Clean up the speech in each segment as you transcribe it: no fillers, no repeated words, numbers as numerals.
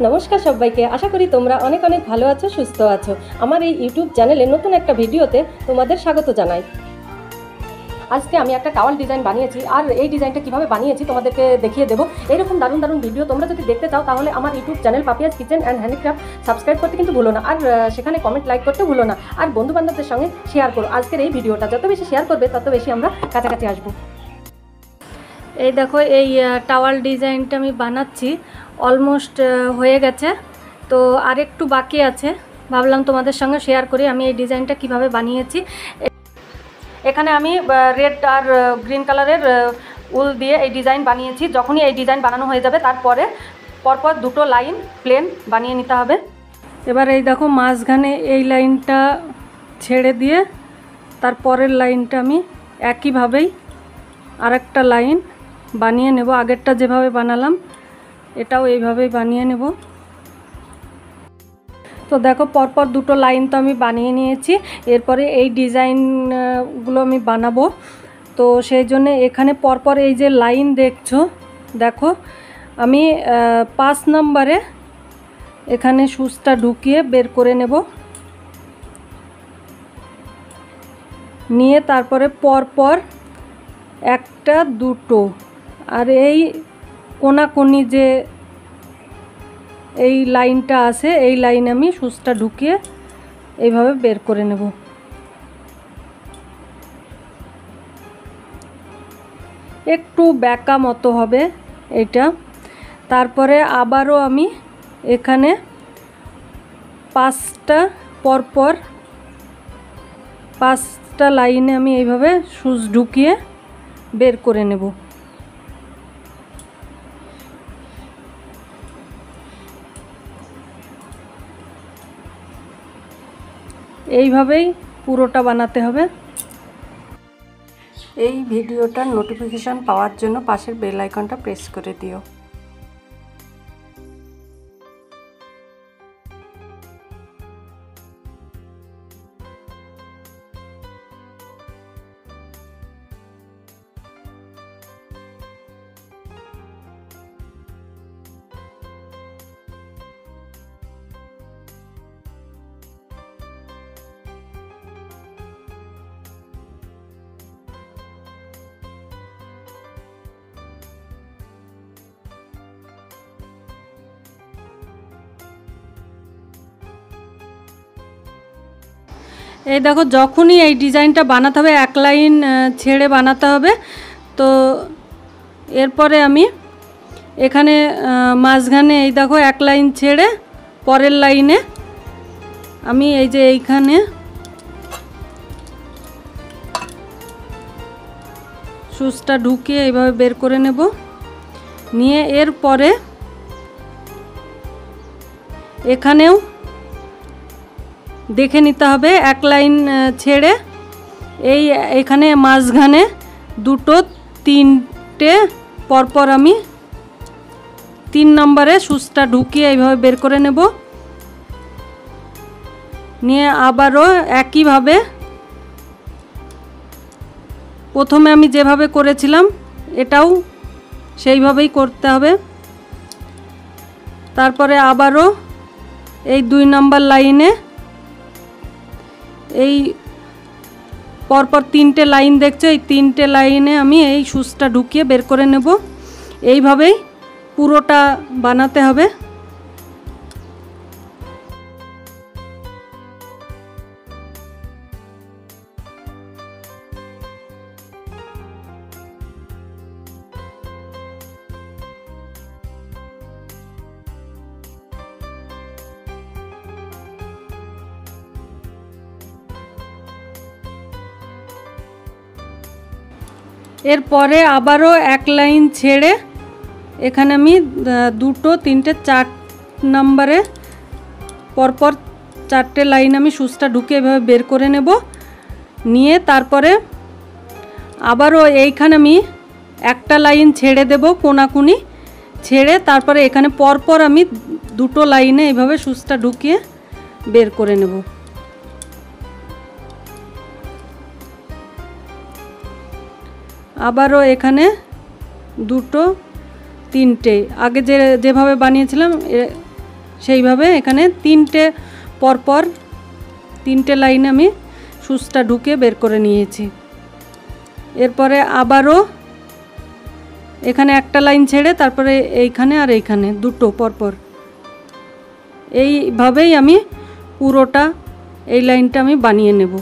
নমস্কার সবাইকে, আশা করি তোমরা অনেক অনেক ভালো আছো, সুস্থ আছো। আমার এই ইউটিউব চ্যানেলে নতুন একটা ভিডিওতে তোমাদের স্বাগত জানাই। আজকে আমি একটা টাওয়াল ডিজাইন বানিয়েছি, আর এই ডিজাইনটা কিভাবে বানিয়েছি তোমাদেরকে দেখিয়ে দেবো। এইরকম দারুণ দারুণ ভিডিও তোমরা যদি দেখতে চাও তাহলে আমার YouTube channel Papiya's kitchen and handicraft subscribe করতে কিন্তু ভুলো না, আর সেখানে কমেন্ট লাইক করতে ভুলো না, আর বন্ধুবান্ধবদের সঙ্গে শেয়ার করো। আজকের এই ভিডিওটা যত বেশি শেয়ার করবে তত বেশি আমরা কাছাকাছি আসবো। এই দেখো, এই টাওয়াল ডিজাইনটা আমি বানাচ্ছি, অলমোস্ট হয়ে গেছে, তো আর একটু বাকি আছে। ভাবলাম তোমাদের সঙ্গে শেয়ার করি আমি এই ডিজাইনটা কিভাবে বানিয়েছি। এখানে আমি রেড আর গ্রিন কালারের উল দিয়ে এই ডিজাইন বানিয়েছি। যখনই এই ডিজাইন বানানো হয়ে যাবে তারপরে পরপর দুটো লাইন প্লেন বানিয়ে নিতে হবে। এবার এই দেখো, মাঝখানে এই লাইনটা ছেড়ে দিয়ে তারপরের লাইনটা আমি একইভাবেই আরেকটা লাইন বানিয়ে নেব। আগেরটা যেভাবে বানালাম এটাও এইভাবেই বানিয়ে নেব। তো দেখো, পরপর দুটো লাইন তো আমি বানিয়ে নিয়েছি। এরপরে এই ডিজাইনগুলো আমি বানাবো, তো সেই জন্য এখানে পরপর এই যে লাইন দেখছো, দেখো আমি 5 নম্বরে এখানে সুচটা ঢুকিয়ে বের করে নেব, নিয়ে তারপরে পরপর একটা দুটো, আর এই কোনাকুনি যে এই লাইনটা আছে এই লাইনে আমি সুচটা ঢুকিয়ে এইভাবে বের করে নেব। একটু ব্যাকা মতো হবে এটা। তারপরে আবারও আমি এখানে 5টা পরপর 5টা লাইনে আমি এইভাবে সুচ ঢুকিয়ে বের করে নেব। এইভাবেই পুরোটা বানাতে হবে। এই ভিডিওটার নোটিফিকেশন পাওয়ার জন্য পাশের বেল আইকনটা প্রেস করে দিও। এই দেখো, যখনই এই ডিজাইনটা বানাতে হবে এক লাইন ছেড়ে বানাতে হবে। তো এরপরে আমি এখানে মাঝখানে এই দেখো এক লাইন ছেড়ে পরের লাইনে আমি এই যে এইখানে সুচটা ঢুকিয়ে এইভাবে বের করে নেব, নিয়ে এরপরে এখানেও দেখে নিতে হবে এক লাইন ছেড়ে এইখানে মাঝখানে দুটো তিনটে পরপর আমি 3 নম্বরে সুচটা ঢুকিয়ে এইভাবে বের করে নেব, নিয়ে আবারও একইভাবে প্রথমে আমি যেভাবে করেছিলাম এটাও সেইভাবেই করতে হবে। তারপরে আবারও এই 2 নম্বর লাইনে এই পরপর 3টে লাইন দেখছো, এই 3টে লাইনে আমি এই সুচটা ঢুকিয়ে বের করে নেব। এইভাবেই পুরোটা বানাতে হবে। এরপরে আবারও এক লাইন ছেড়ে এখানে আমি 2, 3, 4 নম্বরে পরপর 4টে লাইন আমি সুচটা ঢুকে এভাবে বের করে নেব, নিয়ে তারপরে আবারও এইখানে আমি একটা লাইন ছেড়ে দেব, কোনাকুনি ছেড়ে তারপরে এখানে পরপর আমি দুটো লাইনে এইভাবে সুচটা ঢুকিয়ে বের করে নেব। আবারও এখানে দুটো তিনটে আগে যেভাবে বানিয়েছিলাম সেইভাবে এখানে তিনটে পরপর তিনটে লাইন আমি সুচটা ঢুকে বের করে নিয়েছি। এরপরে আবারও এখানে একটা লাইন ছেড়ে তারপরে এইখানে আর এইখানে দুটো পরপর এইভাবেই আমি পুরোটা এই লাইনটা আমি বানিয়ে নেব।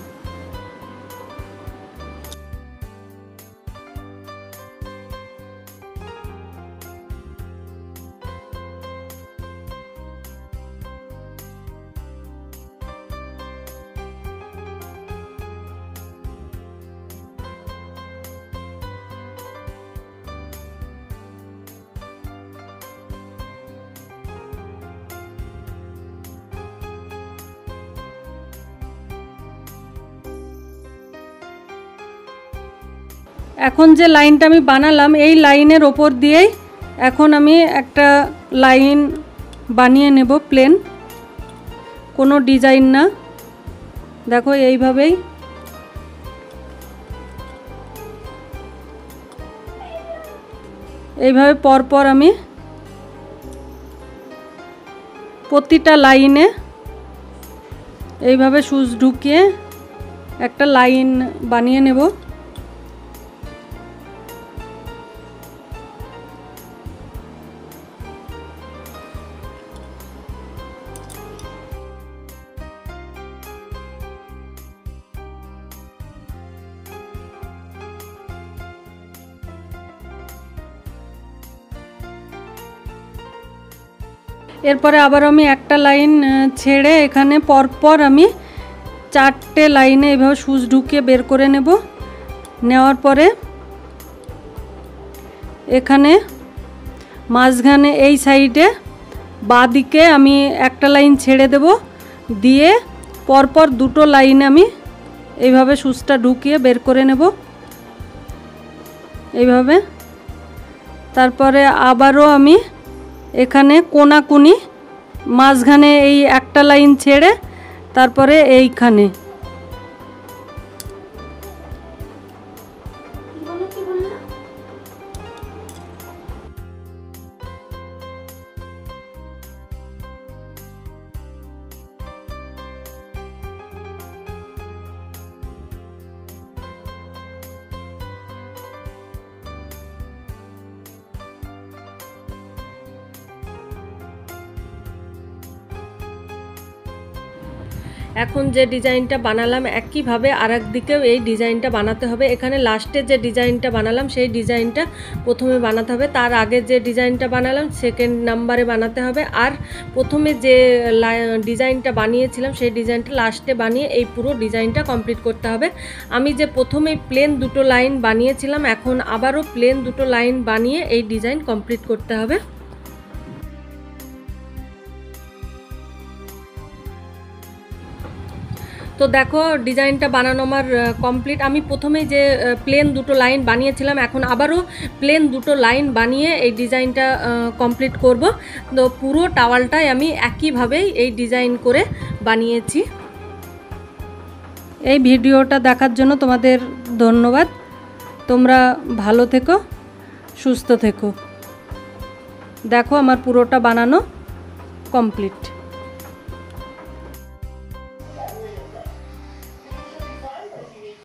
এখন যে লাইনটা আমি বানালাম এই লাইনের ওপর দিয়েই এখন আমি একটা লাইন বানিয়ে নেব, প্লেন, কোনো ডিজাইন না। দেখো এইভাবেই এইভাবে পরপর আমি প্রতিটা লাইনে এইভাবে সুচ ঢুকিয়ে একটা লাইন বানিয়ে নেব। এরপরে আবার আমি একটা লাইন ছেড়ে এখানে পরপর আমি চারটে লাইনে এভাবে সুচ ঢুকিয়ে বের করে নেব। নেওয়ার পরে এখানে মাঝখানে এই সাইডে বাঁ দিকে আমি একটা লাইন ছেড়ে দেব, দিয়ে পরপর দুটো লাইনে আমি এইভাবে সুচটা ঢুকিয়ে বের করে নেব এইভাবে। তারপরে আবারও আমি এখানে কোনাকুনি মাঝখানে এই একটা লাইন ছেড়ে তারপরে এইখানে এখন যে ডিজাইনটা বানালাম একইভাবে আরেক দিকেও এই ডিজাইনটা বানাতে হবে। এখানে লাস্টে যে ডিজাইনটা বানালাম সেই ডিজাইনটা প্রথমে বানাতে হবে, তার আগে যে ডিজাইনটা বানালাম সেকেন্ড নাম্বারে বানাতে হবে, আর প্রথমে যে ডিজাইনটা বানিয়েছিলাম সেই ডিজাইনটা লাস্টে বানিয়ে এই পুরো ডিজাইনটা কমপ্লিট করতে হবে। আমি যে প্রথমে প্লেন দুটো লাইন বানিয়েছিলাম এখন আবারও প্লেন দুটো লাইন বানিয়ে এই ডিজাইন কমপ্লিট করতে হবে। তো দেখো ডিজাইনটা বানানো আমার কমপ্লিট। আমি প্রথমে যে প্লেন দুটো লাইন বানিয়েছিলাম এখন আবারও প্লেন দুটো লাইন বানিয়ে এই ডিজাইনটা কমপ্লিট করব। তো পুরো টাওয়ালটাই আমি একইভাবেই এই ডিজাইন করে বানিয়েছি। এই ভিডিওটা দেখার জন্য তোমাদের ধন্যবাদ। তোমরা ভালো থেকো, সুস্থ থেকো। দেখো আমার পুরোটা বানানো কমপ্লিট।